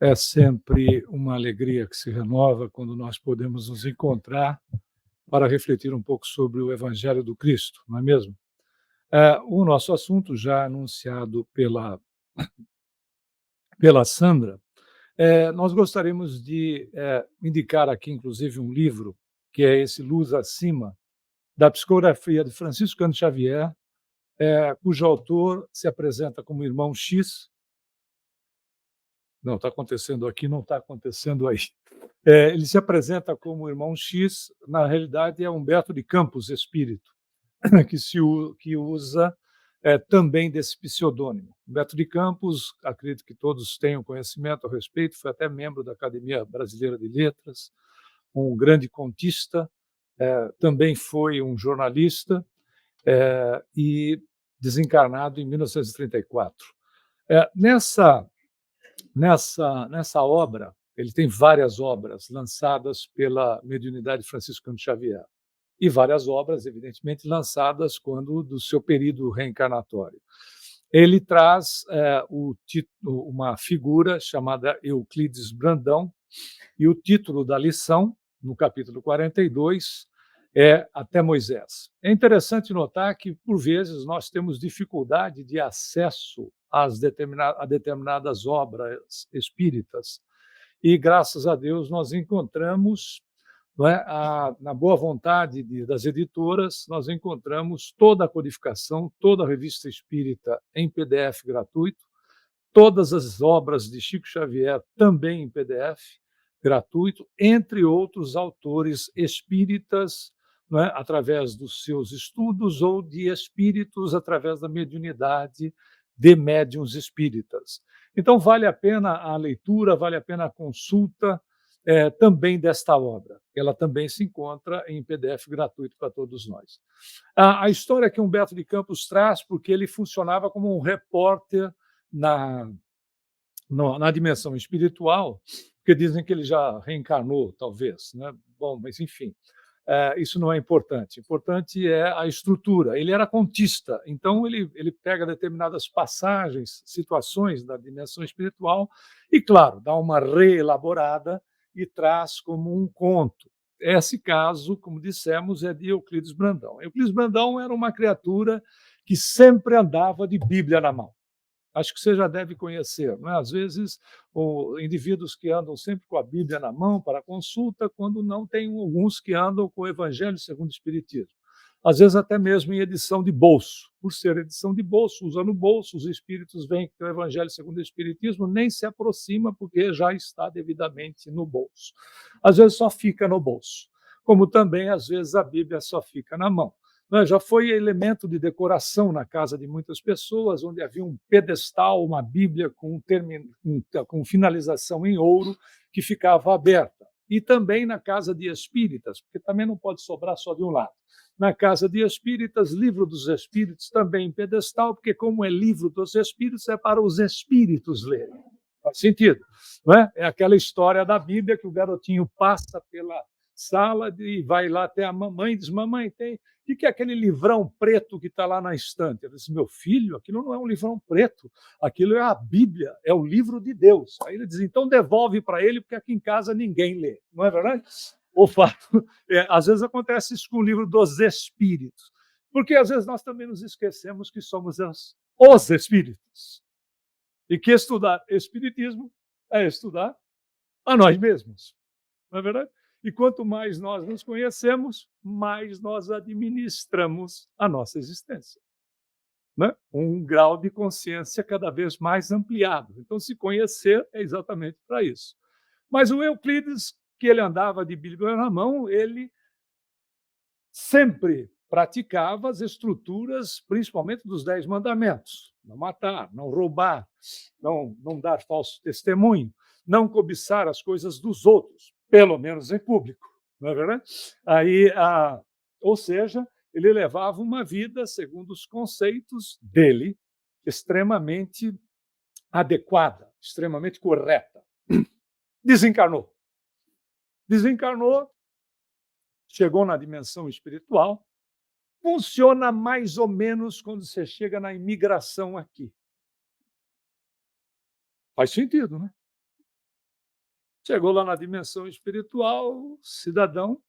É sempre uma alegria que se renova quando nós podemos nos encontrar para refletir um pouco sobre o Evangelho do Cristo, não é mesmo? O nosso assunto, já anunciado pela Sandra, nós gostaríamos de indicar aqui, inclusive, um livro, que é esse Luz Acima, da psicografia de Francisco Cândido Xavier, cujo autor se apresenta como irmão X. Não, está acontecendo aqui, não está acontecendo aí. Ele se apresenta como irmão X, na realidade é Humberto de Campos Espírito, que usa também desse pseudônimo. Humberto de Campos, acredito que todos tenham conhecimento a respeito, foi até membro da Academia Brasileira de Letras, um grande contista, também foi um jornalista e desencarnado em 1934. Nessa obra, ele tem várias obras lançadas pela mediunidade Francisco Cândido Xavier e várias obras, evidentemente, lançadas quando do seu período reencarnatório. Ele traz uma figura chamada Euclides Brandão, e o título da lição, no capítulo 42, é Até Moisés. É interessante notar que, por vezes, nós temos dificuldade de acesso a determinadas obras espíritas, e, graças a Deus, nós encontramos, não é, na boa vontade das editoras, nós encontramos toda a codificação, toda a revista espírita em PDF gratuito, todas as obras de Chico Xavier também em PDF gratuito, entre outros autores espíritas, não é, através dos seus estudos, ou de espíritos através da mediunidade de médiuns espíritas. Então, vale a pena a leitura, vale a pena a consulta também desta obra. Ela também se encontra em PDF gratuito para todos nós. A história que Humberto de Campos traz, porque ele funcionava como um repórter na, na dimensão espiritual, porque dizem que ele já reencarnou, talvez, né? Bom, mas enfim, isso não é importante. Importante é a estrutura. Ele era contista, então ele pega determinadas passagens, situações da dimensão espiritual e, claro, dá uma reelaborada e traz como um conto. Esse caso, como dissemos, é de Euclides Brandão. Euclides Brandão era uma criatura que sempre andava de Bíblia na mão. Acho que você já deve conhecer, não é? Às vezes, indivíduos que andam sempre com a Bíblia na mão para consulta, quando não tem alguns que andam com o Evangelho segundo o Espiritismo. Às vezes, até mesmo em edição de bolso. Por ser edição de bolso, usa no bolso, os espíritos veem que tem o Evangelho segundo o Espiritismo, nem se aproxima, porque já está devidamente no bolso. Às vezes, só fica no bolso. Como também, às vezes, a Bíblia só fica na mão. Já foi elemento de decoração na casa de muitas pessoas, onde havia um pedestal, uma Bíblia com finalização em ouro, que ficava aberta. E também na casa de espíritas, porque também não pode sobrar só de um lado. Na casa de espíritas, livro dos espíritos também em pedestal, porque como é livro dos espíritos, é para os espíritos lerem. Faz sentido, não é? É aquela história da Bíblia que o garotinho passa pela sala e vai lá até a mamãe e diz: mamãe, tem... O que é aquele livrão preto que está lá na estante? Ele disse: meu filho, aquilo não é um livrão preto, aquilo é a Bíblia, é o livro de Deus. Aí ele diz: então devolve para ele, porque aqui em casa ninguém lê. Não é verdade? O fato às vezes acontece isso com o livro dos Espíritos, porque às vezes nós também nos esquecemos que somos os Espíritos, e que estudar Espiritismo é estudar a nós mesmos. Não é verdade? E quanto mais nós nos conhecemos, mais nós administramos a nossa existência. Né? Um grau de consciência cada vez mais ampliado. Então, se conhecer é exatamente para isso. Mas o Euclides, que ele andava de Bíblia na mão, ele sempre praticava as estruturas, principalmente dos 10 mandamentos. Não matar, não roubar, não dar falso testemunho, não cobiçar as coisas dos outros, pelo menos em público, não é verdade? Ou seja, ele levava uma vida, segundo os conceitos dele, extremamente adequada, extremamente correta. Desencarnou. Desencarnou, chegou na dimensão espiritual. Funciona mais ou menos quando você chega na imigração aqui. Faz sentido, né? Chegou lá na dimensão espiritual, o cidadão,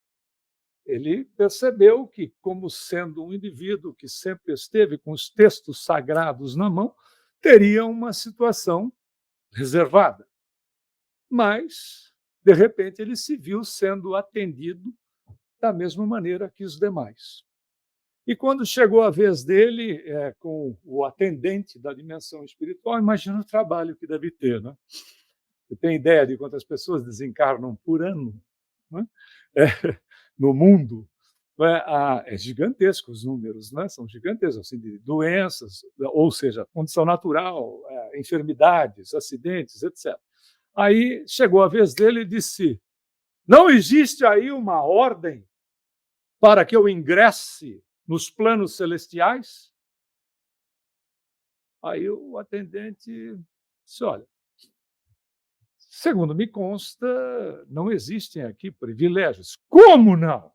ele percebeu que, como sendo um indivíduo que sempre esteve com os textos sagrados na mão, teria uma situação reservada. Mas, de repente, ele se viu sendo atendido da mesma maneira que os demais. E quando chegou a vez dele, com o atendente da dimensão espiritual, imagina o trabalho que deve ter, né? Você tem ideia de quantas pessoas desencarnam por ano, né? É, no mundo? É gigantesco os números, né? São gigantescos, assim, de doenças, ou seja, condição natural, enfermidades, acidentes, etc. Aí chegou a vez dele e disse: não existe aí uma ordem para que eu ingresse nos planos celestiais? Aí o atendente disse: olha, segundo me consta, não existem aqui privilégios. Como não?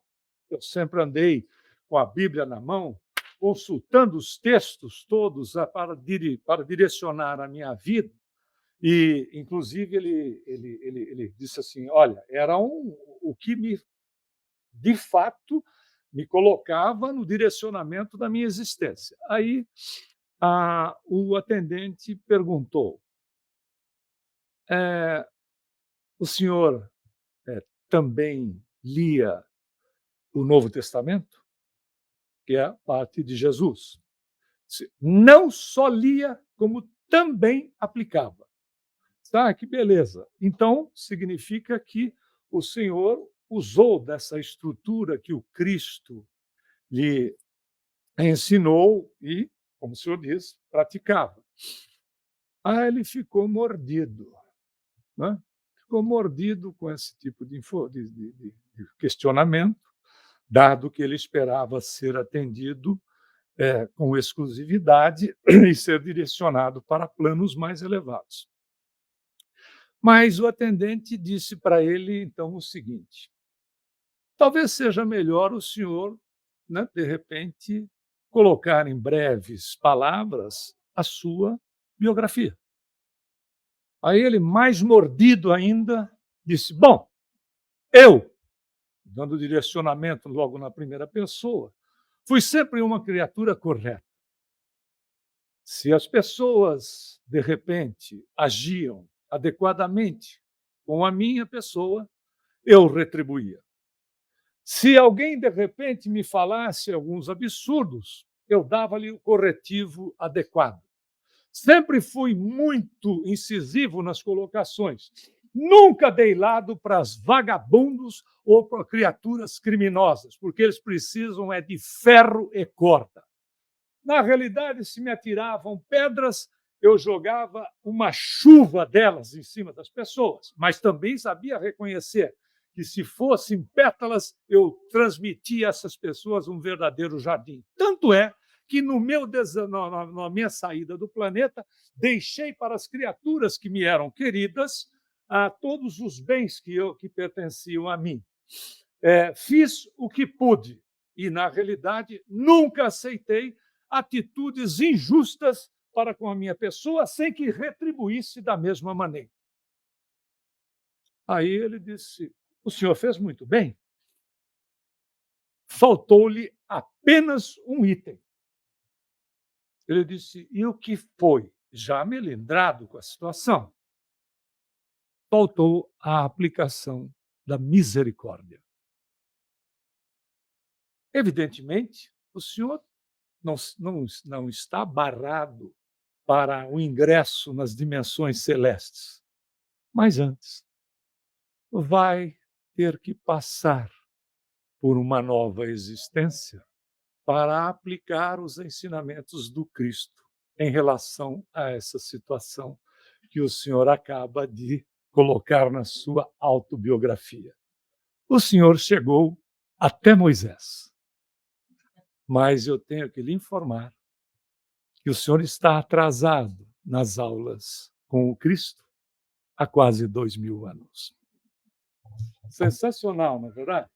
Eu sempre andei com a Bíblia na mão, consultando os textos todos para direcionar a minha vida. E, inclusive, ele disse assim: olha, era o que de fato me colocava no direcionamento da minha existência. Aí o atendente perguntou: é, o senhor também lia o Novo Testamento, que é a parte de Jesus? Não só lia, como também aplicava. Tá, que beleza. Então, significa que o Senhor usou dessa estrutura que o Cristo lhe ensinou e, como o senhor diz, praticava. Ele ficou mordido, né? Ficou mordido com esse tipo de questionamento, dado que ele esperava ser atendido com exclusividade e ser direcionado para planos mais elevados. Mas o atendente disse para ele, então, o seguinte: talvez seja melhor o senhor, né, de repente, colocar em breves palavras a sua biografia. Aí ele, mais mordido ainda, disse: bom, eu, dando direcionamento logo na primeira pessoa, fui sempre uma criatura correta. Se as pessoas, de repente, agiam adequadamente com a minha pessoa, eu retribuía. Se alguém, de repente, me falasse alguns absurdos, eu dava-lhe o corretivo adequado. Sempre fui muito incisivo nas colocações. Nunca dei lado para os vagabundos ou para criaturas criminosas, porque eles precisam de ferro e corda. Na realidade, se me atiravam pedras, eu jogava uma chuva delas em cima das pessoas, mas também sabia reconhecer que, se fossem pétalas, eu transmitia a essas pessoas um verdadeiro jardim. Tanto é que, na minha saída do planeta, deixei para as criaturas que me eram queridas todos os bens que pertenciam a mim. Fiz o que pude e, na realidade, nunca aceitei atitudes injustas para com a minha pessoa sem que retribuísse da mesma maneira. Aí ele disse: o senhor fez muito bem. Faltou-lhe apenas um item. Ele disse: e o que foi? Já melindrado com a situação. Faltou a aplicação da misericórdia. Evidentemente, o senhor não está barrado para o ingresso nas dimensões celestes, mas antes vai ter que passar por uma nova existência para aplicar os ensinamentos do Cristo em relação a essa situação que o senhor acaba de colocar na sua autobiografia. O senhor chegou até Moisés, mas eu tenho que lhe informar que o senhor está atrasado nas aulas com o Cristo há quase 2000 anos. Sensacional, não é verdade?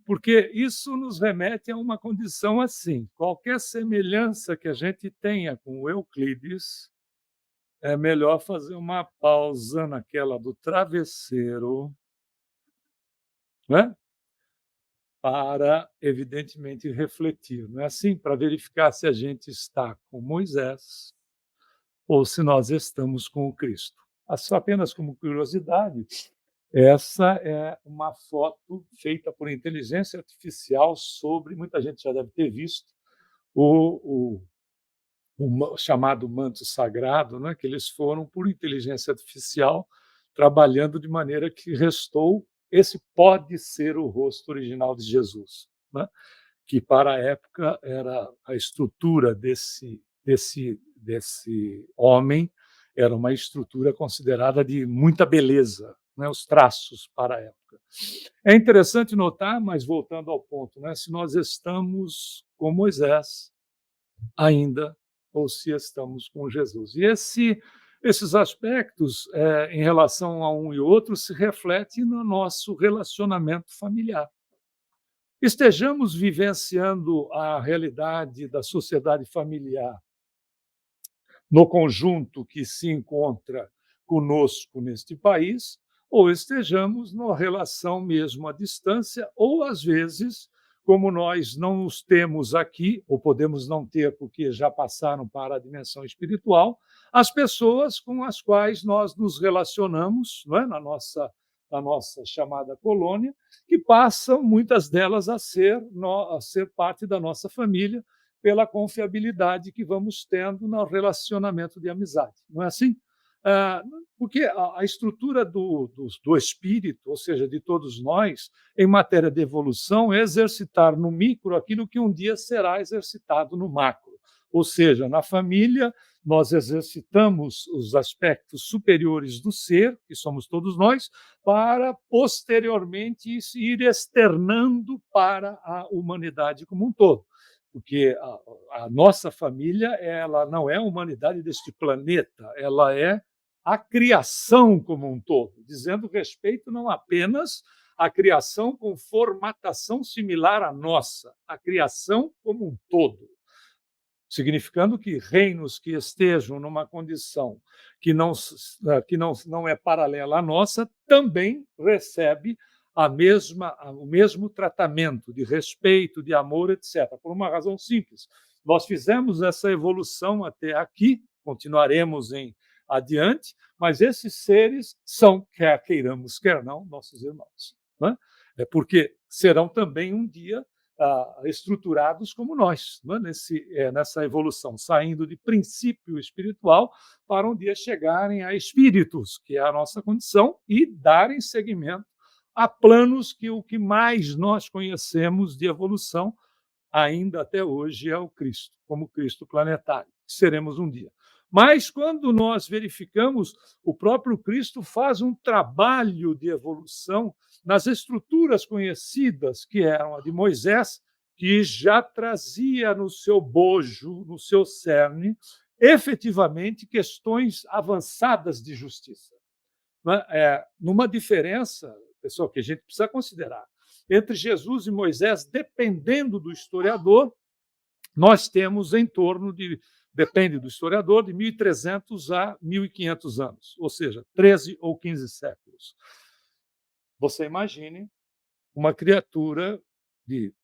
Porque isso nos remete a uma condição assim: qualquer semelhança que a gente tenha com o Euclides é melhor fazer uma pausa naquela do travesseiro, né, para, evidentemente, refletir, não é assim? Para verificar se a gente está com Moisés ou se nós estamos com o Cristo. Só apenas como curiosidade, essa é uma foto feita por inteligência artificial sobre, muita gente já deve ter visto, o chamado manto sagrado, né, que eles foram, por inteligência artificial, trabalhando de maneira que restou esse pode ser o rosto original de Jesus, né, que para a época era a estrutura desse homem, era uma estrutura considerada de muita beleza, né, os traços para a época. É interessante notar, mas voltando ao ponto, né, se nós estamos com Moisés ainda ou se estamos com Jesus. E esses aspectos, em relação a um e outro, se refletem no nosso relacionamento familiar. Estejamos vivenciando a realidade da sociedade familiar no conjunto que se encontra conosco neste país, ou estejamos numa relação mesmo à distância, ou às vezes, como nós não os temos aqui, ou podemos não ter porque já passaram para a dimensão espiritual, as pessoas com as quais nós nos relacionamos, não é? Na nossa chamada colônia, que passam, muitas delas, a ser parte da nossa família, pela confiabilidade que vamos tendo no relacionamento de amizade, não é assim? Ah, porque a estrutura do espírito, ou seja, de todos nós, em matéria de evolução, é exercitar no micro aquilo que um dia será exercitado no macro. Ou seja, na família, nós exercitamos os aspectos superiores do ser, que somos todos nós, para posteriormente ir externando para a humanidade como um todo, porque a nossa família, ela não é a humanidade deste planeta, ela é a criação como um todo, dizendo respeito não apenas à criação com formatação similar à nossa, a criação como um todo, significando que reinos que estejam numa condição que não é paralela à nossa, também recebe o mesmo tratamento de respeito, de amor, etc. Por uma razão simples. Nós fizemos essa evolução até aqui, continuaremos em adiante, mas esses seres são, quer queiramos, quer não, nossos irmãos. Né? É porque serão também um dia estruturados como nós, né? Nessa evolução, saindo de princípio espiritual para um dia chegarem a espíritos, que é a nossa condição, e darem seguimento a planos que o que mais nós conhecemos de evolução ainda até hoje é o Cristo, como Cristo planetário. Seremos um dia. Mas quando nós verificamos, o próprio Cristo faz um trabalho de evolução nas estruturas conhecidas, que eram a de Moisés, que já trazia no seu bojo, no seu cerne, efetivamente questões avançadas de justiça. Numa diferença, pessoal, que a gente precisa considerar, entre Jesus e Moisés, dependendo do historiador, nós temos em torno de, depende do historiador, de 1.300 a 1.500 anos, ou seja, 13 ou 15 séculos. Você imagine uma criatura de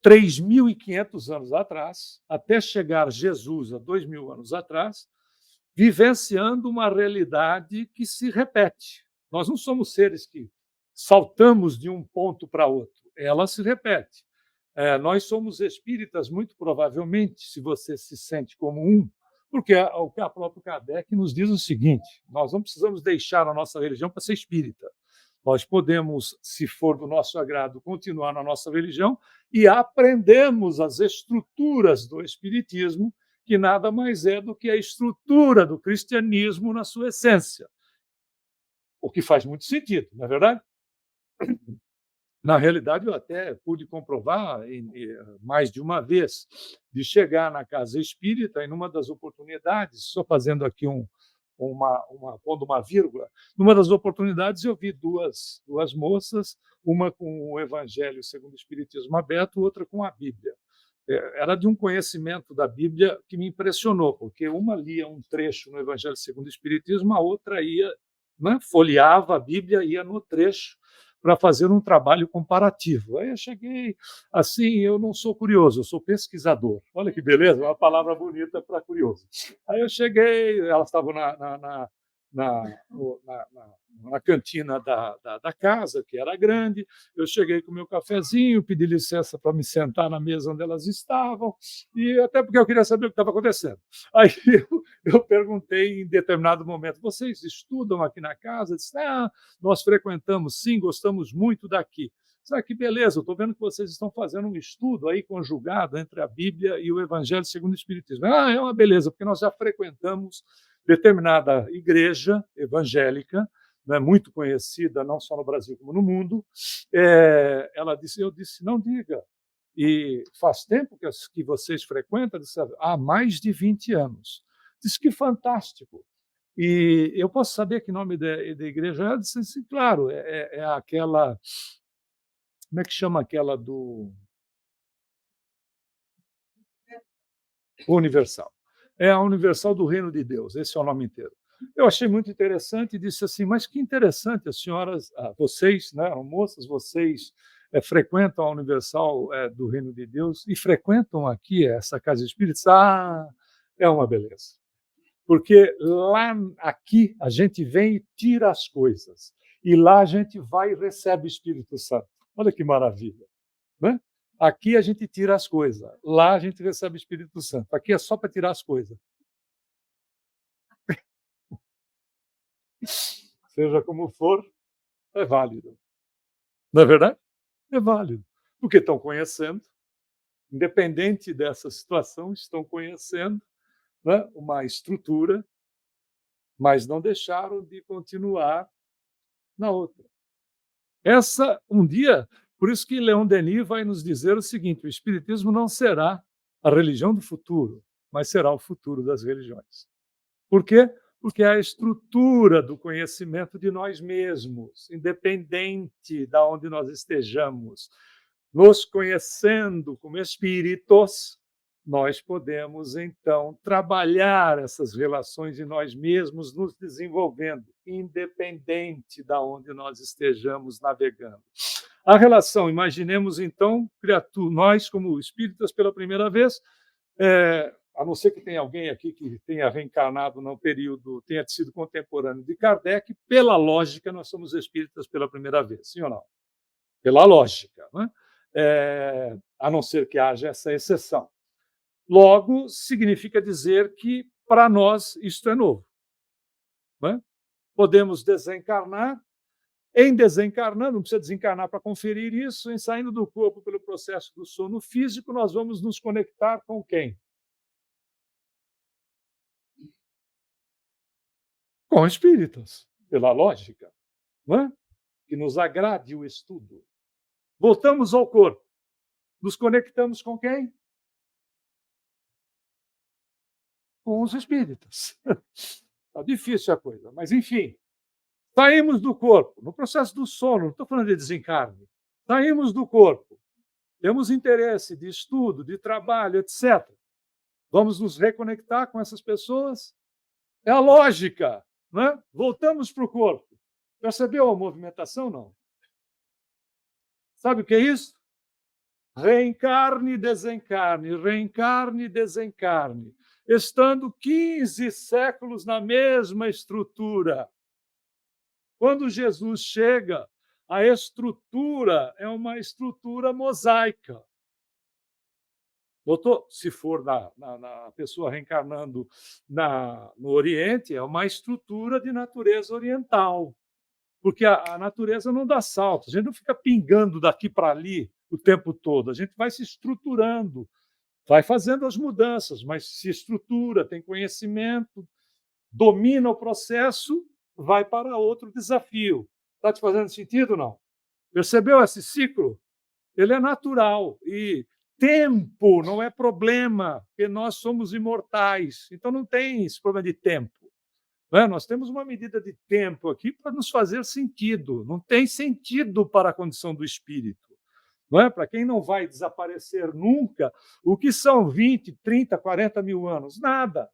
3.500 anos atrás, até chegar Jesus a 2.000 anos atrás, vivenciando uma realidade que se repete. Nós não somos seres que saltamos de um ponto para outro, ela se repete. Nós somos espíritas, muito provavelmente, se você se sente como um, porque o que a própria Kardec nos diz o seguinte: nós não precisamos deixar a nossa religião para ser espírita. Nós podemos, se for do nosso agrado, continuar na nossa religião e aprendemos as estruturas do espiritismo, que nada mais é do que a estrutura do cristianismo na sua essência. O que faz muito sentido, não é verdade? Na realidade, eu até pude comprovar mais de uma vez, de chegar na casa espírita, e numa das oportunidades, só fazendo aqui pondo uma vírgula, numa das oportunidades eu vi duas moças, uma com o Evangelho segundo o Espiritismo aberto, outra com a Bíblia. era de um conhecimento da Bíblia que me impressionou, porque uma lia um trecho no Evangelho segundo o Espiritismo, a outra ia, né, folheava a Bíblia, ia no trecho para fazer um trabalho comparativo. Aí eu cheguei assim, eu não sou curioso, eu sou pesquisador. Olha que beleza, uma palavra bonita para curioso. Aí eu cheguei, elas estavam na, na cantina da casa, que era grande. Eu cheguei com o meu cafezinho, pedi licença para me sentar na mesa onde elas estavam, e até porque eu queria saber o que estava acontecendo. Aí eu perguntei em determinado momento: vocês estudam aqui na casa? Disse: ah, nós frequentamos, sim, gostamos muito daqui. Sabe que beleza, eu estou vendo que vocês estão fazendo um estudo aí conjugado entre a Bíblia e o Evangelho segundo o Espiritismo. Ah, é uma beleza, porque nós já frequentamos determinada igreja evangélica, né, muito conhecida, não só no Brasil como no mundo. Ela disse, eu disse, não diga. E faz tempo que vocês frequentam? Disse, há mais de 20 anos. Disse, que fantástico. E eu posso saber que nome da igreja é? Ela disse assim, claro, é aquela, como é que chama aquela do Universal. É a Universal do Reino de Deus, esse é o nome inteiro. Eu achei muito interessante e disse assim, mas que interessante, as senhoras, vocês, né, moças, vocês frequentam a Universal do Reino de Deus e frequentam aqui essa casa espírita? Ah, é uma beleza. Porque lá, aqui, a gente vem e tira as coisas. E lá a gente vai e recebe o Espírito Santo. Olha que maravilha. Né? Aqui a gente tira as coisas, lá a gente recebe o Espírito Santo. Aqui é só para tirar as coisas. Seja como for, é válido. Não é verdade? É válido. Porque estão conhecendo, independente dessa situação, estão conhecendo, né, uma estrutura, mas não deixaram de continuar na outra. Essa, um dia, por isso que Leon Denis vai nos dizer o seguinte: o Espiritismo não será a religião do futuro, mas será o futuro das religiões. Por quê? Porque é a estrutura do conhecimento de nós mesmos, independente de onde nós estejamos, nos conhecendo como espíritos, nós podemos então trabalhar essas relações em nós mesmos, nos desenvolvendo, independente de onde nós estejamos navegando. A relação, imaginemos então, nós como espíritas pela primeira vez, a não ser que tenha alguém aqui que tenha reencarnado no período, tenha sido contemporâneo de Kardec, pela lógica, nós somos espíritas pela primeira vez, sim ou não? Pela lógica, né? A não ser que haja essa exceção. Logo, significa dizer que, para nós, isto é novo. Né? Podemos desencarnar, em desencarnando, não precisa desencarnar para conferir isso, em saindo do corpo pelo processo do sono físico, nós vamos nos conectar com quem? Com espíritos, pela lógica, não é? Que nos agrade o estudo. Voltamos ao corpo. Nos conectamos com quem? Com os espíritos. Está difícil a coisa, mas enfim. Saímos do corpo, no processo do sono, não estou falando de desencarne. Saímos do corpo, temos interesse de estudo, de trabalho, etc. Vamos nos reconectar com essas pessoas? É a lógica, né? Voltamos para o corpo. Percebeu a movimentação, não? Sabe o que é isso? Reencarne, desencarne, desencarne, estando 15 séculos na mesma estrutura. Quando Jesus chega, a estrutura é uma estrutura mosaica. Doutor, se for na pessoa reencarnando no Oriente, é uma estrutura de natureza oriental, porque a natureza não dá salto, a gente não fica pingando daqui para ali o tempo todo, a gente vai se estruturando, vai fazendo as mudanças, mas se estrutura, tem conhecimento, domina o processo, vai para outro desafio. Está te fazendo sentido ou não? Percebeu esse ciclo? Ele é natural e tempo não é problema, porque nós somos imortais. Então não tem esse problema de tempo. Não é? Nós temos uma medida de tempo aqui para nos fazer sentido. Não tem sentido para a condição do espírito. Não é? Para quem não vai desaparecer nunca, o que são 20, 30, 40 mil anos? Nada.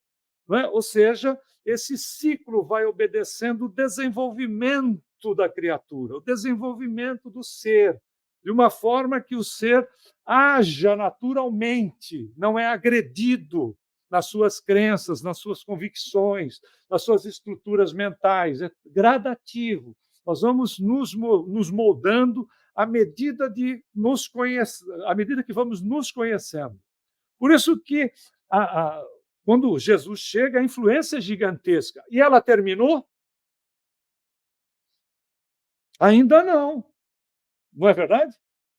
Não é? Ou seja, esse ciclo vai obedecendo o desenvolvimento da criatura, o desenvolvimento do ser, de uma forma que o ser haja naturalmente, não é agredido nas suas crenças, nas suas convicções, nas suas estruturas mentais. É gradativo. Nós vamos nos moldando à medida à medida que vamos nos conhecendo. Por isso que quando Jesus chega, a influência é gigantesca. E ela terminou? Ainda não. Não é verdade?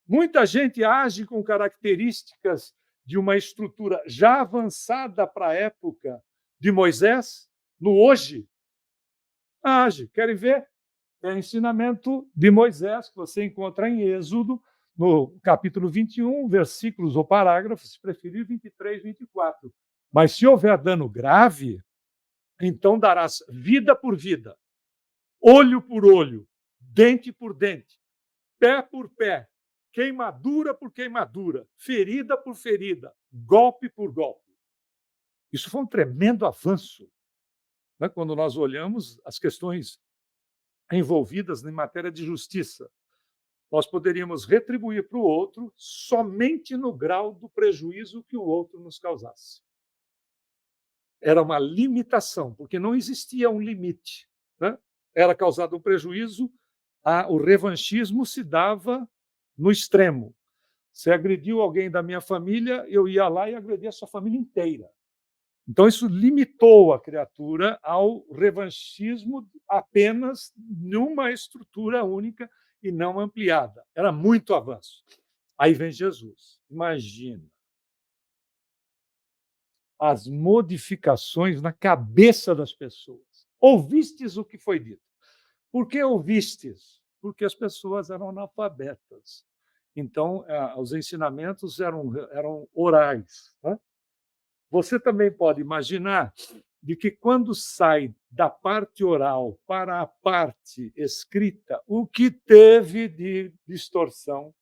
Muita gente age com características de uma estrutura já avançada para a época de Moisés, no hoje. Age. Querem ver? É o ensinamento de Moisés, que você encontra em Êxodo, no capítulo 21, versículos ou parágrafos, se preferir, 23, 24. Mas se houver dano grave, então darás vida por vida, olho por olho, dente por dente, pé por pé, queimadura por queimadura, ferida por ferida, golpe por golpe. Isso foi um tremendo avanço, né, quando nós olhamos as questões envolvidas em matéria de justiça. Nós poderíamos retribuir para o outro somente no grau do prejuízo que o outro nos causasse. Era uma limitação, porque não existia um limite, né? Era causado um prejuízo, o revanchismo se dava no extremo. Se agrediu alguém da minha família, eu ia lá e agredia a sua família inteira. Então, isso limitou a criatura ao revanchismo apenas numa estrutura única e não ampliada. Era muito avanço. Aí vem Jesus. Imagina as modificações na cabeça das pessoas. Ouvistes o que foi dito. Por que ouvistes? Porque as pessoas eram analfabetas. Então, os ensinamentos eram orais, né? Você também pode imaginar de que quando sai da parte oral para a parte escrita, o que teve de distorção,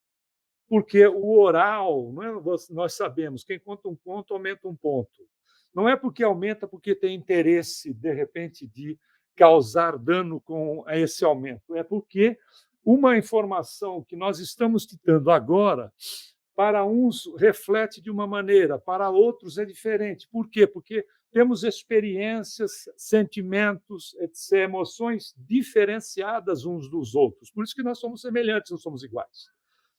porque o oral, não é, nós sabemos, quem conta um conto aumenta um ponto. Não é porque aumenta porque tem interesse, de repente, de causar dano com esse aumento, é porque uma informação que nós estamos citando agora, para uns reflete de uma maneira, para outros é diferente. Por quê? Porque temos experiências, sentimentos, etc., emoções diferenciadas uns dos outros. Por isso que nós somos semelhantes, não somos iguais.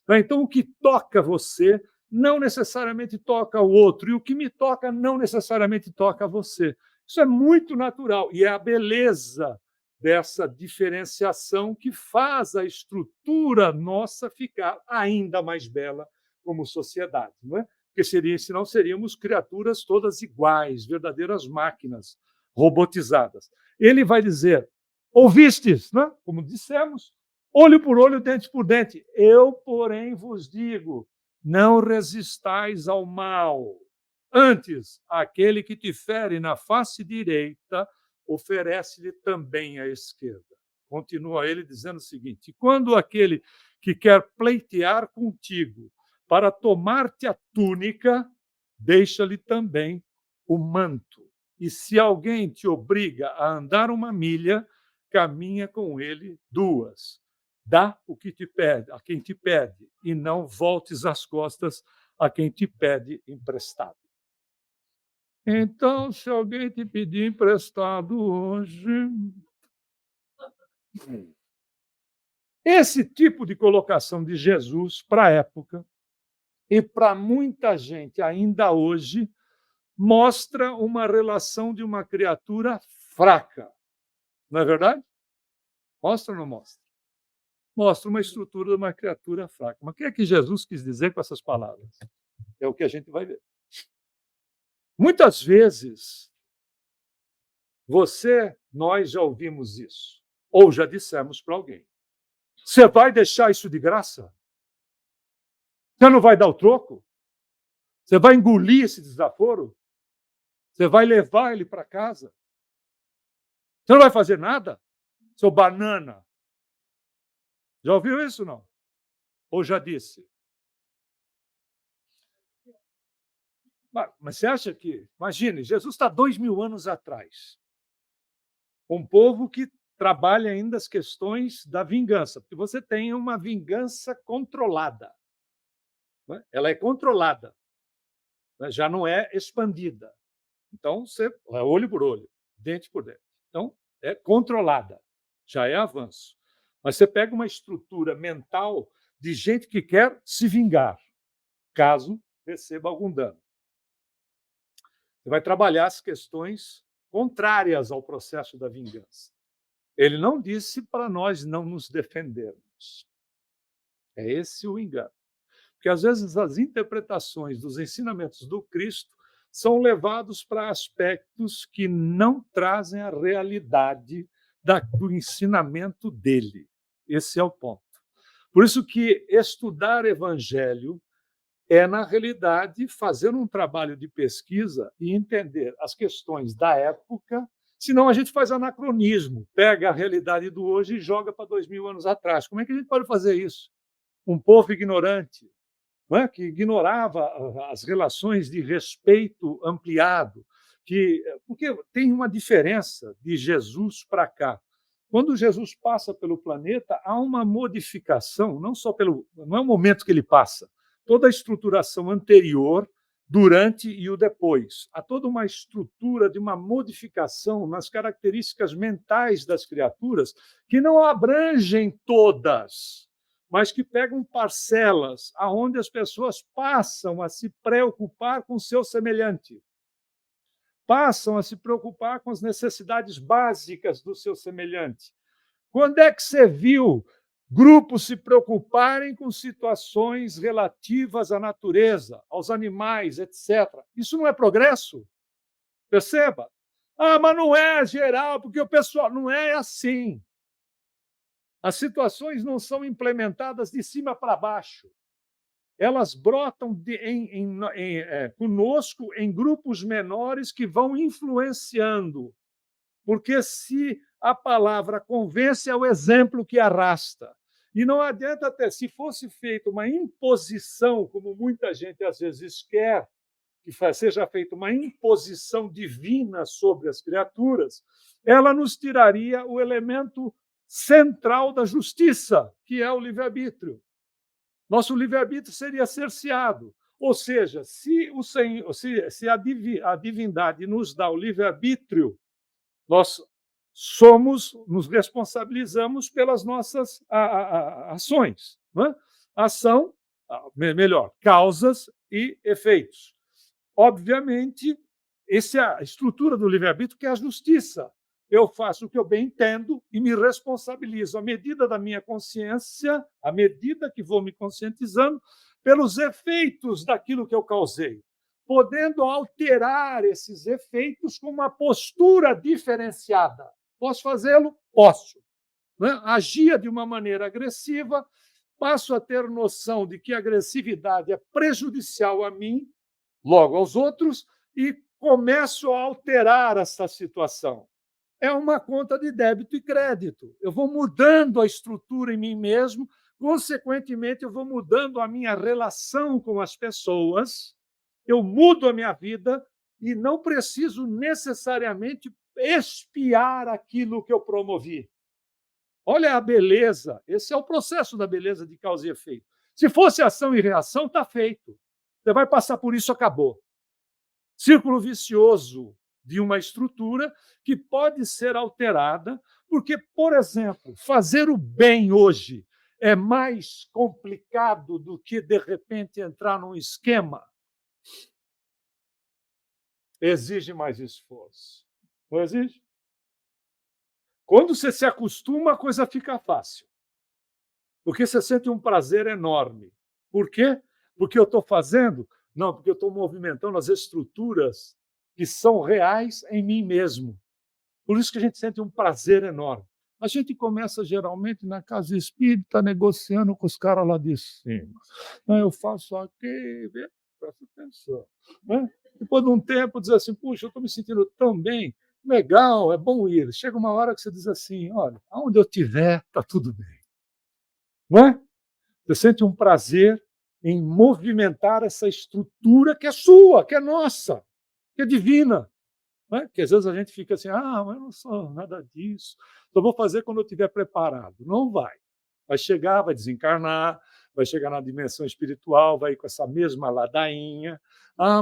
Então, o que toca você não necessariamente toca o outro, e o que me toca não necessariamente toca você. Isso é muito natural, e é a beleza dessa diferenciação que faz a estrutura nossa ficar ainda mais bela como sociedade, não é? Porque senão seríamos criaturas todas iguais, verdadeiras máquinas robotizadas. Ele vai dizer: ouvistes, não é? Como dissemos, olho por olho, dente por dente. Eu, porém, vos digo: não resistais ao mal. Antes, aquele que te fere na face direita, oferece-lhe também a esquerda. Continua ele dizendo o seguinte: quando aquele que quer pleitear contigo para tomar-te a túnica, deixa-lhe também o manto. E se alguém te obriga a andar uma milha, caminha com ele duas. Dá o que te pede, a quem te pede, e não voltes as costas a quem te pede emprestado. Então, se alguém te pedir emprestado hoje, esse tipo de colocação de Jesus para a época e para muita gente ainda hoje mostra uma relação de uma criatura fraca. Não é verdade? Mostra ou não mostra? Mostra uma estrutura de uma criatura fraca. Mas o que é que Jesus quis dizer com essas palavras? É o que a gente vai ver. Muitas vezes, nós já ouvimos isso, ou já dissemos para alguém: você vai deixar isso de graça? Você não vai dar o troco? Você vai engolir esse desaforo? Você vai levar ele para casa? Você não vai fazer nada? Seu banana. Já ouviu isso, não? Ou já disse? Mas você acha que, imagine, Jesus está 2000 anos atrás, um povo que trabalha ainda as questões da vingança, porque você tem uma vingança controlada, né? Ela é controlada, né? Já não é expandida. Então, você é olho por olho, dente por dente. Então, é controlada, já é avanço. Mas você pega uma estrutura mental de gente que quer se vingar, caso receba algum dano. Você vai trabalhar as questões contrárias ao processo da vingança. Ele não disse para nós não nos defendermos. É esse o engano. Porque às vezes as interpretações dos ensinamentos do Cristo são levados para aspectos que não trazem a realidade do ensinamento dele. Esse é o ponto. Por isso que estudar evangelho é, na realidade, fazer um trabalho de pesquisa e entender as questões da época, senão a gente faz anacronismo, pega a realidade do hoje e joga para 2000 anos atrás. Como é que a gente pode fazer isso? Um povo ignorante, não é? Que ignorava as relações de respeito ampliado, porque tem uma diferença de Jesus para cá. Quando Jesus passa pelo planeta, há uma modificação, não é o momento que ele passa, toda a estruturação anterior, durante e o depois. Há toda uma estrutura de uma modificação nas características mentais das criaturas que não abrangem todas, mas que pegam parcelas aonde as pessoas passam a se preocupar com o seu semelhante, passam a se preocupar com as necessidades básicas do seu semelhante. Quando é que você viu grupos se preocuparem com situações relativas à natureza, aos animais, etc.? Isso não é progresso? Perceba. Mas não é geral, porque o pessoal não é assim. As situações não são implementadas de cima para baixo. Elas brotam conosco em grupos menores que vão influenciando. Porque se a palavra convence, é o exemplo que arrasta. E não adianta até, se fosse feita uma imposição, como muita gente às vezes quer, que seja feita uma imposição divina sobre as criaturas, ela nos tiraria o elemento central da justiça, que é o livre-arbítrio. Nosso livre-arbítrio seria cerceado. Ou seja, se a divindade nos dá o livre-arbítrio, nós nos responsabilizamos pelas nossas ações. Não é? Ação, melhor, causas e efeitos. Obviamente, essa é a estrutura do livre-arbítrio, que é a justiça. Eu faço o que eu bem entendo e me responsabilizo, à medida da minha consciência, à medida que vou me conscientizando, pelos efeitos daquilo que eu causei, podendo alterar esses efeitos com uma postura diferenciada. Posso fazê-lo? Posso. Né? Agia de uma maneira agressiva, passo a ter noção de que a agressividade é prejudicial a mim, logo aos outros, e começo a alterar essa situação. É uma conta de débito e crédito. Eu vou mudando a estrutura em mim mesmo, consequentemente, eu vou mudando a minha relação com as pessoas, eu mudo a minha vida e não preciso necessariamente expiar aquilo que eu promovi. Olha a beleza, esse é o processo da beleza de causa e efeito. Se fosse ação e reação, está feito. Você vai passar por isso, acabou. Círculo vicioso de uma estrutura que pode ser alterada, porque, por exemplo, fazer o bem hoje é mais complicado do que, de repente, entrar num esquema. Exige mais esforço. Não exige? Quando você se acostuma, a coisa fica fácil. Porque você sente um prazer enorme. Por quê? Porque eu estou fazendo? Não, porque eu estou movimentando as estruturas que são reais em mim mesmo. Por isso que a gente sente um prazer enorme. A gente começa, geralmente, na casa espírita, negociando com os caras lá de cima. Eu faço aqui, presta atenção. Né? Depois de um tempo, diz assim, puxa, eu estou me sentindo tão bem, legal, é bom ir. Chega uma hora que você diz assim, olha, aonde eu estiver, está tudo bem. Não é? Você sente um prazer em movimentar essa estrutura que é sua, que é nossa, que é divina. Né? Que às vezes a gente fica assim, mas eu não sou nada disso, só vou fazer quando eu estiver preparado. Não vai. Vai chegar, vai desencarnar, vai chegar na dimensão espiritual, vai ir com essa mesma ladainha.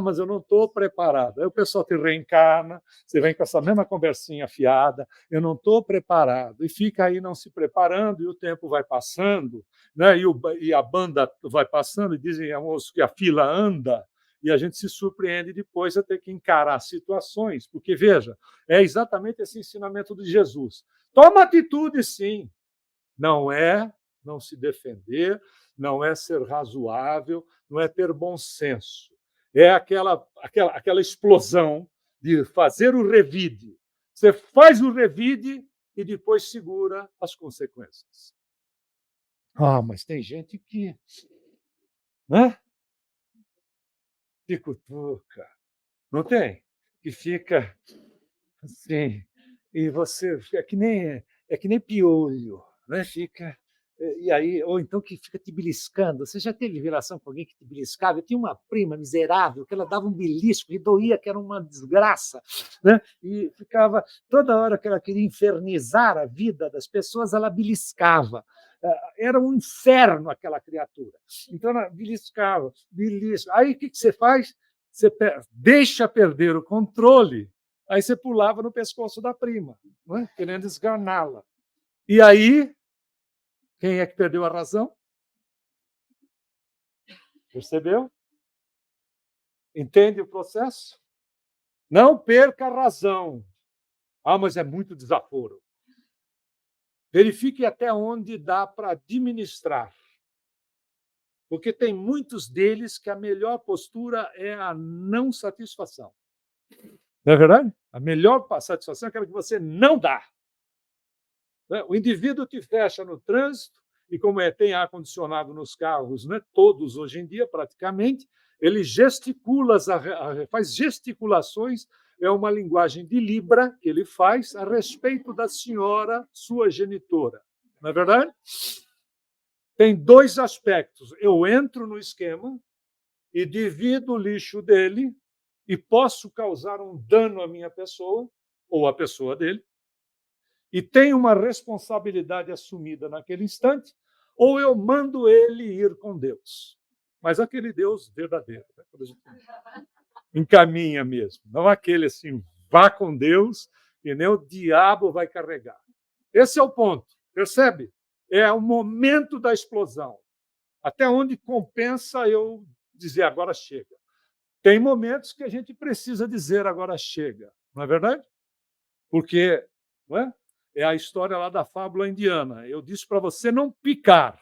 Mas eu não estou preparado. Aí o pessoal te reencarna, você vem com essa mesma conversinha fiada, eu não estou preparado. E fica aí não se preparando, e o tempo vai passando, né? E a banda vai passando, e dizem que a fila anda, e a gente se surpreende depois a ter que encarar situações, porque, veja, é exatamente esse ensinamento de Jesus. Toma atitude, sim. Não é não se defender, não é ser razoável, não é ter bom senso. É aquela explosão de fazer o revide. Você faz o revide e depois segura as consequências. Mas tem gente que, né, te cutuca, não tem? Que fica assim, e você é que nem piolho, né? Fica e aí, ou então que fica te beliscando. Você já teve relação com alguém que te beliscava? Eu tinha uma prima miserável que ela dava um belisco e doía, que era uma desgraça, né? E ficava toda hora que ela queria infernizar a vida das pessoas, ela beliscava. Era um inferno aquela criatura. Então ela beliscava, belisca. Aí o que você faz? Você deixa perder o controle. Aí você pulava no pescoço da prima, não é? Querendo esganá-la. E aí, quem é que perdeu a razão? Percebeu? Entende o processo? Não perca a razão. Mas é muito desaforo. Verifique até onde dá para administrar. Porque tem muitos deles que a melhor postura é a não satisfação. Não é verdade? A melhor satisfação é aquela que você não dá. O indivíduo te fecha no trânsito, e como tem ar-condicionado nos carros, né, todos hoje em dia, praticamente, ele gesticula, faz gesticulações, é uma linguagem de Libra que ele faz a respeito da senhora, sua genitora. Não é verdade? Tem dois aspectos. Eu entro no esquema e divido o lixo dele e posso causar um dano à minha pessoa ou à pessoa dele, e tem uma responsabilidade assumida naquele instante, ou eu mando ele ir com Deus. Mas aquele Deus verdadeiro, né? Quando a gente encaminha mesmo, não aquele assim, vá com Deus e nem o diabo vai carregar. Esse é o ponto, percebe? É o momento da explosão. Até onde compensa eu dizer agora chega. Tem momentos que a gente precisa dizer agora chega, não é verdade? Porque, não é? É a história lá da fábula indiana. Eu disse para você não picar.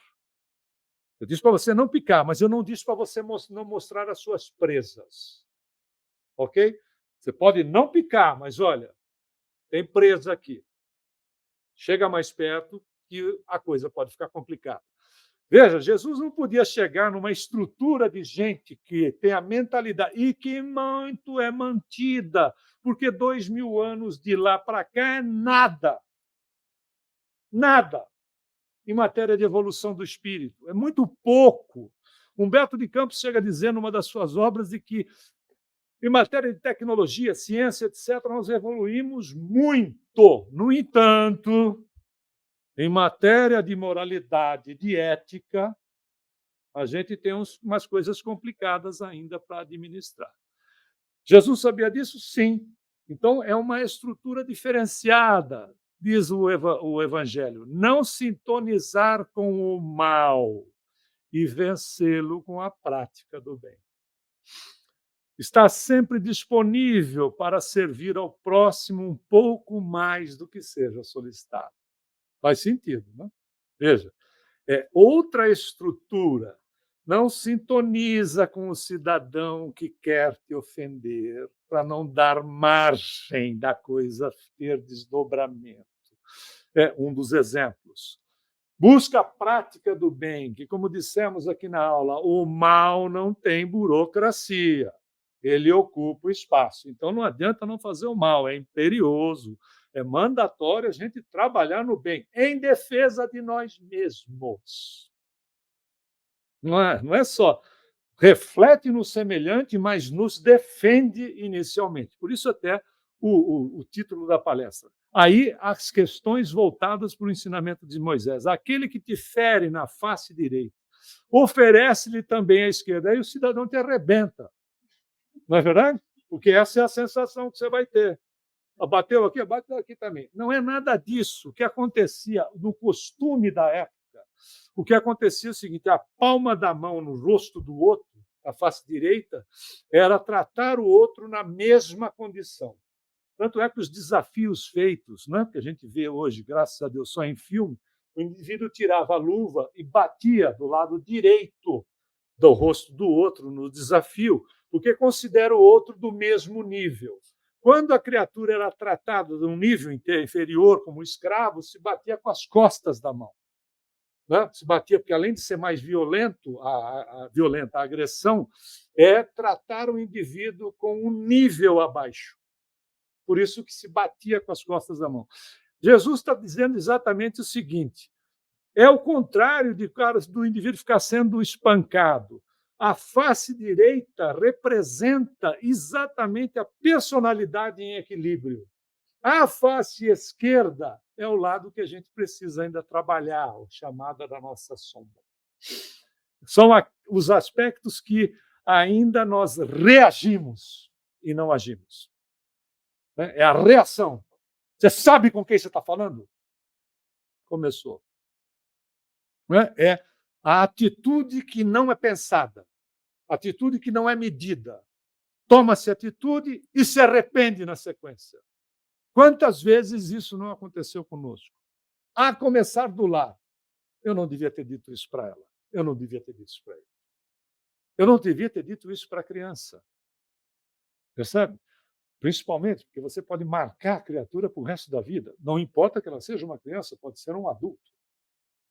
Eu disse para você não picar, mas eu não disse para você não mostrar as suas presas. Ok? Você pode não picar, mas olha, tem presa aqui. Chega mais perto que a coisa pode ficar complicada. Veja, Jesus não podia chegar numa estrutura de gente que tem a mentalidade e que muito é mantida, porque 2000 anos de lá para cá é nada. Nada em matéria de evolução do espírito. É muito pouco. Humberto de Campos chega a dizer numa das suas obras de que, em matéria de tecnologia, ciência, etc., nós evoluímos muito. No entanto, em matéria de moralidade, de ética, a gente tem umas coisas complicadas ainda para administrar. Jesus sabia disso? Sim. Então, é uma estrutura diferenciada, diz o Evangelho. Não sintonizar com o mal e vencê-lo com a prática do bem. Está sempre disponível para servir ao próximo um pouco mais do que seja solicitado. Faz sentido, não? Veja, é outra estrutura. Não sintoniza com o cidadão que quer te ofender, para não dar margem da coisa ter desdobramento. É um dos exemplos. Busca a prática do bem, que, como dissemos aqui na aula, o mal não tem burocracia. Ele ocupa o espaço. Então não adianta não fazer o mal, é imperioso, é mandatório a gente trabalhar no bem, em defesa de nós mesmos. Não é só reflete no semelhante, mas nos defende inicialmente. Por isso até o título da palestra. Aí as questões voltadas para o ensinamento de Moisés. Aquele que te fere na face direita, oferece-lhe também a esquerda. Aí o cidadão te arrebenta. Não é verdade? Porque essa é a sensação que você vai ter. Bateu aqui, bateu aqui também. Não é nada disso. O que acontecia no costume da época, o que acontecia é o seguinte: a palma da mão no rosto do outro, a face direita, era tratar o outro na mesma condição. Tanto é que os desafios feitos, né, que a gente vê hoje, graças a Deus, só em filme, o indivíduo tirava a luva e batia do lado direito do rosto do outro no desafio, porque considera o outro do mesmo nível. Quando a criatura era tratada de um nível inferior, como escravo, se batia com as costas da mão. Né? Se batia, porque além de ser mais violento, violenta a agressão, é tratar o indivíduo com um nível abaixo. Por isso que se batia com as costas da mão. Jesus está dizendo exatamente o seguinte: é o contrário do indivíduo ficar sendo espancado. A face direita representa exatamente a personalidade em equilíbrio. A face esquerda é o lado que a gente precisa ainda trabalhar, a chamada da nossa sombra. São os aspectos que ainda nós reagimos e não agimos. É a reação. Você sabe com quem você está falando? Começou. É a atitude que não é pensada, a atitude que não é medida. Toma-se atitude e se arrepende na sequência. Quantas vezes isso não aconteceu conosco? A começar do lar. Eu não devia ter dito isso para ela. Eu não devia ter dito isso para ele. Eu não devia ter dito isso para a criança. Percebe? Principalmente porque você pode marcar a criatura para o resto da vida. Não importa que ela seja uma criança, pode ser um adulto.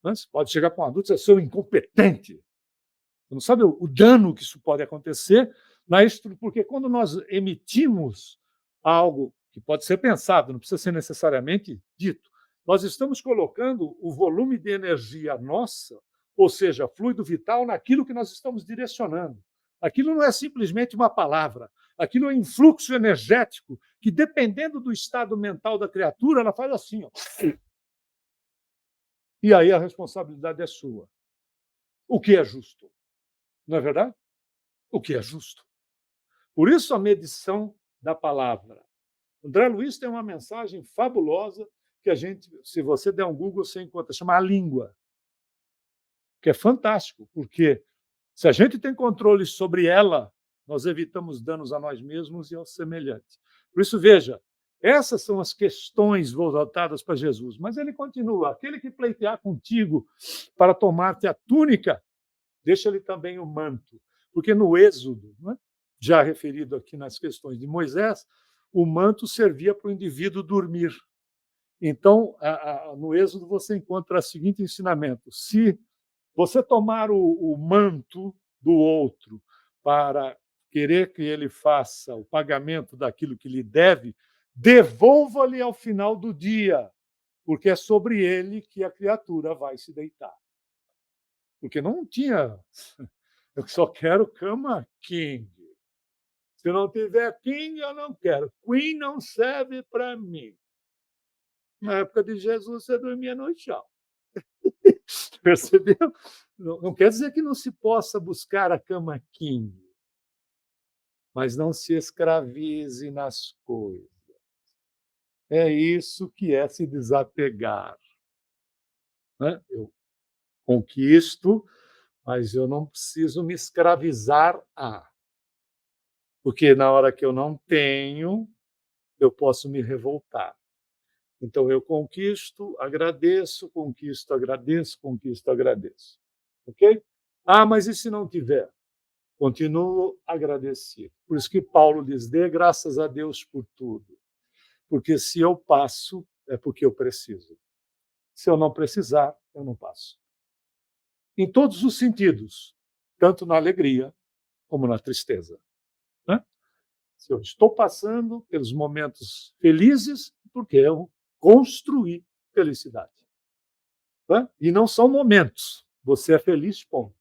Você pode chegar para um adulto e dizer: seu incompetente. Você não sabe o dano que isso pode acontecer, porque quando nós emitimos algo que pode ser pensado, não precisa ser necessariamente dito, nós estamos colocando o volume de energia nossa, ou seja, fluido vital, naquilo que nós estamos direcionando. Aquilo não é simplesmente uma palavra, aquilo é um fluxo energético que, dependendo do estado mental da criatura, ela faz assim, ó. E aí a responsabilidade é sua. O que é justo? Não é verdade? O que é justo. Por isso a medição da palavra. André Luiz tem uma mensagem fabulosa que a gente, se você der um Google, você encontra, chama A Língua, que é fantástico, porque se a gente tem controle sobre ela, nós evitamos danos a nós mesmos e aos semelhantes. Por isso, veja, essas são as questões voltadas para Jesus, mas ele continua: aquele que pleitear contigo para tomar-te a túnica, deixa-lhe também o manto. Porque no Êxodo, né, já referido aqui nas questões de Moisés, o manto servia para o indivíduo dormir. Então, no Êxodo, você encontra o seguinte ensinamento: se você tomar o manto do outro para querer que ele faça o pagamento daquilo que lhe deve, devolva-lhe ao final do dia, porque é sobre ele que a criatura vai se deitar. Porque não tinha. Eu só quero cama king. Se não tiver king, eu não quero. Queen não serve para mim. Na época de Jesus, você dormia no chão. Percebeu? Não quer dizer que não se possa buscar a cama king, mas não se escravize nas coisas. É isso que é se desapegar. Né? Eu conquisto, mas eu não preciso me escravizar a. Porque na hora que eu não tenho, eu posso me revoltar. Então eu conquisto, agradeço, conquisto, agradeço, conquisto, agradeço. Ok? Mas e se não tiver? Continuo agradecido. Por isso que Paulo diz: dê graças a Deus por tudo. Porque se eu passo, é porque eu preciso. Se eu não precisar, eu não passo. Em todos os sentidos, tanto na alegria como na tristeza. Né? Se eu estou passando pelos momentos felizes, porque eu construí felicidade. Né? E não são momentos. Você é feliz, ponto.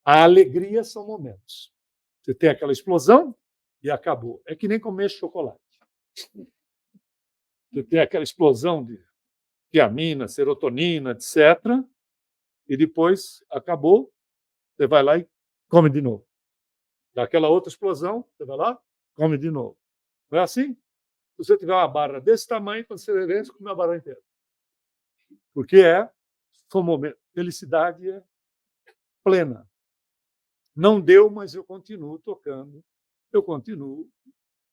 A alegria são momentos. Você tem aquela explosão e acabou. É que nem comer chocolate. Você tem aquela explosão de tiamina, serotonina, etc. E depois acabou, você vai lá e come de novo. Dá aquela outra explosão, você vai lá, come de novo. Não é assim? Se você tiver uma barra desse tamanho, quando você beber, você come a barra inteira. Porque foi um momento. Felicidade é plena. Não deu, mas eu continuo tocando. Eu continuo.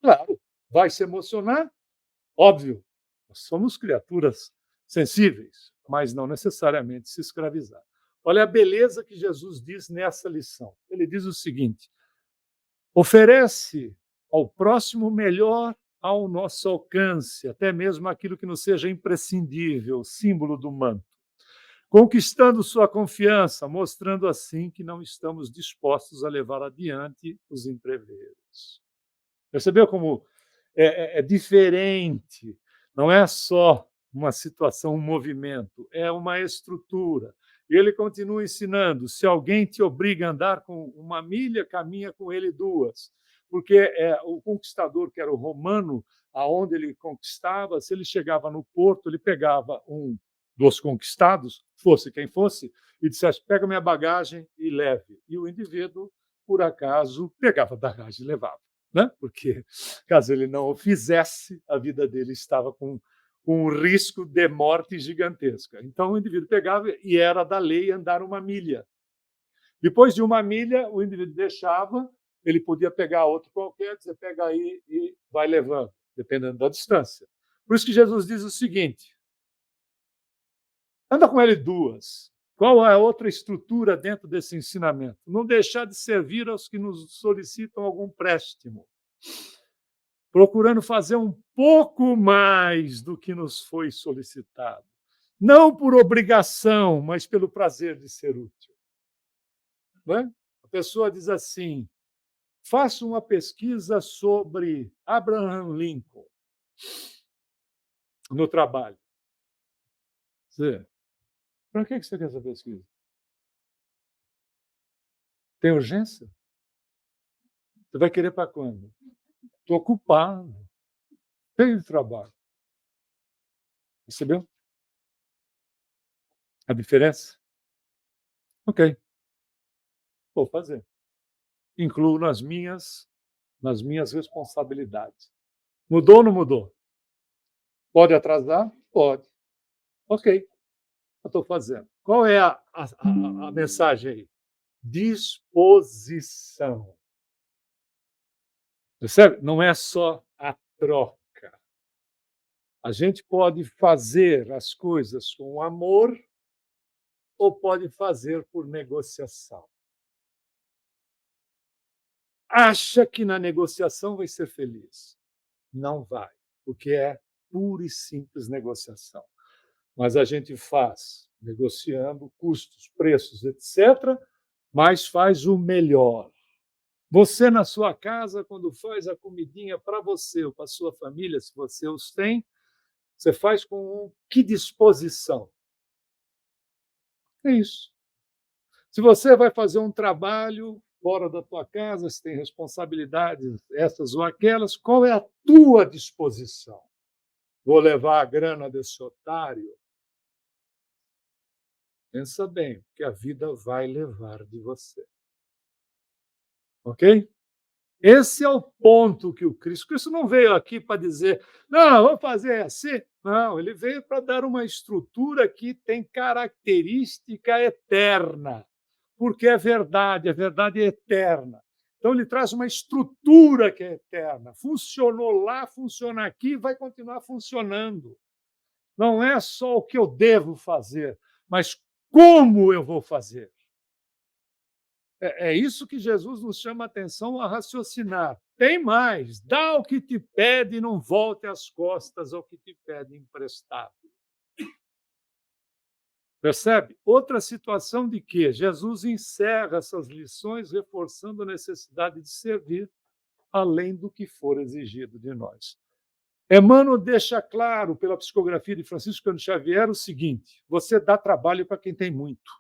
Claro, vai se emocionar? Óbvio. Nós somos criaturas sensíveis, mas não necessariamente se escravizar. Olha a beleza que Jesus diz nessa lição. Ele diz o seguinte: oferece ao próximo melhor ao nosso alcance, até mesmo aquilo que não seja imprescindível, símbolo do manto, conquistando sua confiança, mostrando assim que não estamos dispostos a levar adiante os entreveros. Percebeu como é diferente? Não é só uma situação, um movimento, é uma estrutura. E ele continua ensinando: se alguém te obriga a andar com 1 milha, caminha com ele 2. Porque o conquistador, que era o romano, aonde ele conquistava, se ele chegava no porto, ele pegava um dos conquistados, fosse quem fosse, e dissesse: pega minha bagagem e leve. E o indivíduo, por acaso, pegava a bagagem e levava. Né? Porque, caso ele não o fizesse, a vida dele estava com um risco de morte gigantesca. Então, o indivíduo pegava e era da lei andar 1 milha. Depois de 1 milha, o indivíduo deixava, ele podia pegar outro qualquer, dizer, pega aí e vai levando, dependendo da distância. Por isso que Jesus diz o seguinte: anda com ele 2. Qual é a outra estrutura dentro desse ensinamento? Não deixar de servir aos que nos solicitam algum préstimo, procurando fazer um pouco mais do que nos foi solicitado. Não por obrigação, mas pelo prazer de ser útil. Não é? A pessoa diz assim: faça uma pesquisa sobre Abraham Lincoln no trabalho. Para que você quer essa pesquisa? Tem urgência? Você vai querer para quando? Estou ocupado. Tenho trabalho. Percebeu a diferença? Ok, vou fazer. Incluo nas minhas responsabilidades. Mudou ou não mudou? Pode atrasar? Pode. Ok, eu estou fazendo. Qual é a mensagem aí? Disposição. Percebe? Não é só a troca. A gente pode fazer as coisas com amor ou pode fazer por negociação. Acha que na negociação vai ser feliz? Não vai, porque é pura e simples negociação. Mas a gente faz negociando custos, preços, etc., mas faz o melhor. Você, na sua casa, quando faz a comidinha para você ou para a sua família, se você os tem, você faz com que disposição? É isso. Se você vai fazer um trabalho fora da tua casa, se tem responsabilidades essas ou aquelas, qual é a tua disposição? Vou levar a grana desse otário? Pensa bem, porque a vida vai levar de você. Ok? Esse é o ponto que o Cristo não veio aqui para dizer, não, vamos fazer assim. Não, ele veio para dar uma estrutura que tem característica eterna, porque é verdade, a verdade é eterna. Então, ele traz uma estrutura que é eterna. Funcionou lá, funciona aqui, vai continuar funcionando. Não é só o que eu devo fazer, mas como eu vou fazer. É isso que Jesus nos chama a atenção a raciocinar. Tem mais, dá o que te pede e não volte as costas ao que te pede emprestado. Percebe? Outra situação de que Jesus encerra essas lições reforçando a necessidade de servir além do que for exigido de nós. Emmanuel deixa claro, pela psicografia de Francisco Cândido Xavier, o seguinte: você dá trabalho para quem tem muito.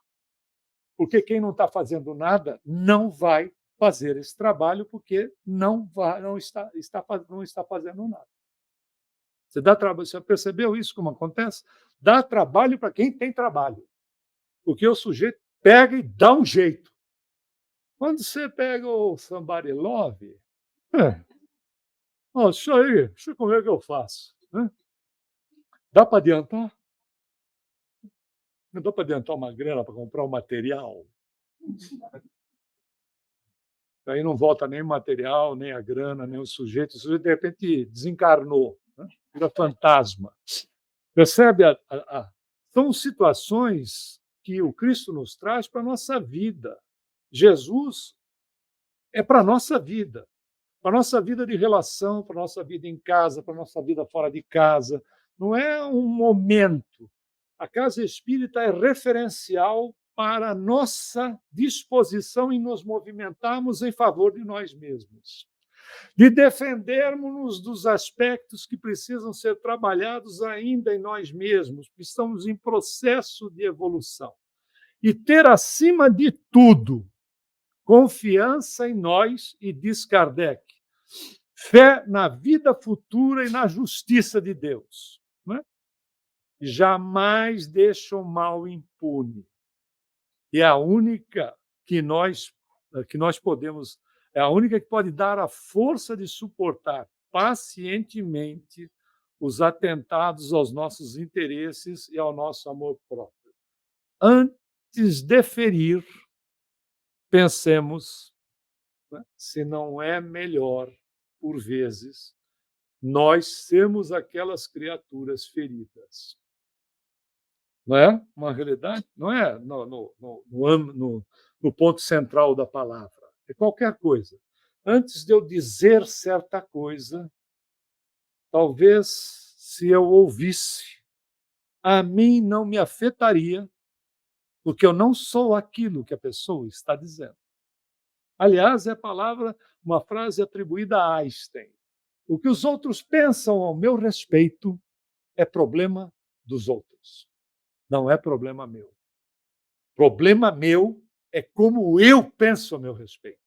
Porque quem não está fazendo nada não vai fazer esse trabalho, porque não está fazendo nada. Você dá trabalho, você percebeu isso como acontece? Dá trabalho para quem tem trabalho, porque o sujeito pega e dá um jeito. Quando você pega o somebody love, é, ó, isso aí, deixa eu ver o que eu faço, né? Dá para adiantar? Não dá para adiantar uma grana para comprar o material? Aí não volta nem o material, nem a grana, nem o sujeito de repente desencarnou, né? Vira fantasma. Percebe? São situações que o Cristo nos traz para a nossa vida. Jesus é para a nossa vida. Para a nossa vida de relação, para a nossa vida em casa, para a nossa vida fora de casa. Não é um momento. A casa espírita é referencial para a nossa disposição em nos movimentarmos em favor de nós mesmos, de defendermos-nos dos aspectos que precisam ser trabalhados ainda em nós mesmos, que estamos em processo de evolução. E ter, acima de tudo, confiança em nós, e diz Kardec, fé na vida futura e na justiça de Deus. Não é? Jamais deixa o mal impune. E é a única que nós podemos, é a única que pode dar a força de suportar pacientemente os atentados aos nossos interesses e ao nosso amor próprio. Antes de ferir, pensemos, né, se não é melhor, por vezes, nós sermos aquelas criaturas feridas. Não é uma realidade? Não é no ponto central da palavra. É qualquer coisa. Antes de eu dizer certa coisa, talvez, se eu ouvisse, a mim não me afetaria, porque eu não sou aquilo que a pessoa está dizendo. Aliás, é uma frase atribuída a Einstein. O que os outros pensam ao meu respeito é problema dos outros, não é problema meu. Problema meu é como eu penso a meu respeito.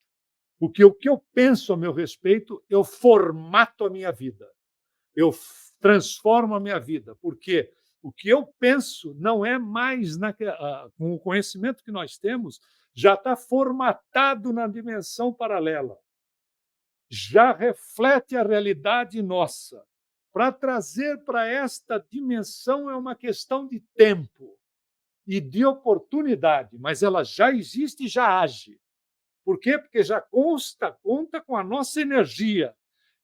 Porque o que eu penso a meu respeito, eu formato a minha vida. Eu transformo a minha vida. Porque o que eu penso não é mais com o conhecimento que nós temos, já está formatado na dimensão paralela. Já reflete a realidade nossa. Para trazer para esta dimensão é uma questão de tempo e de oportunidade, mas ela já existe e já age. Por quê? Porque já conta com a nossa energia,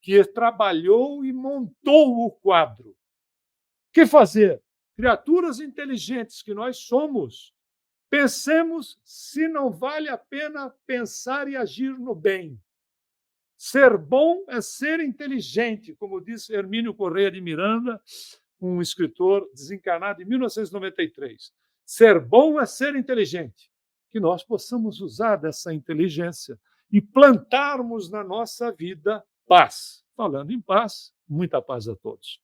que trabalhou e montou o quadro. O que fazer? Criaturas inteligentes que nós somos, pensemos se não vale a pena pensar e agir no bem. Ser bom é ser inteligente, como disse Hermínio Corrêa de Miranda, um escritor desencarnado em 1993. Ser bom é ser inteligente. Que nós possamos usar dessa inteligência e plantarmos na nossa vida paz. Falando em paz, muita paz a todos.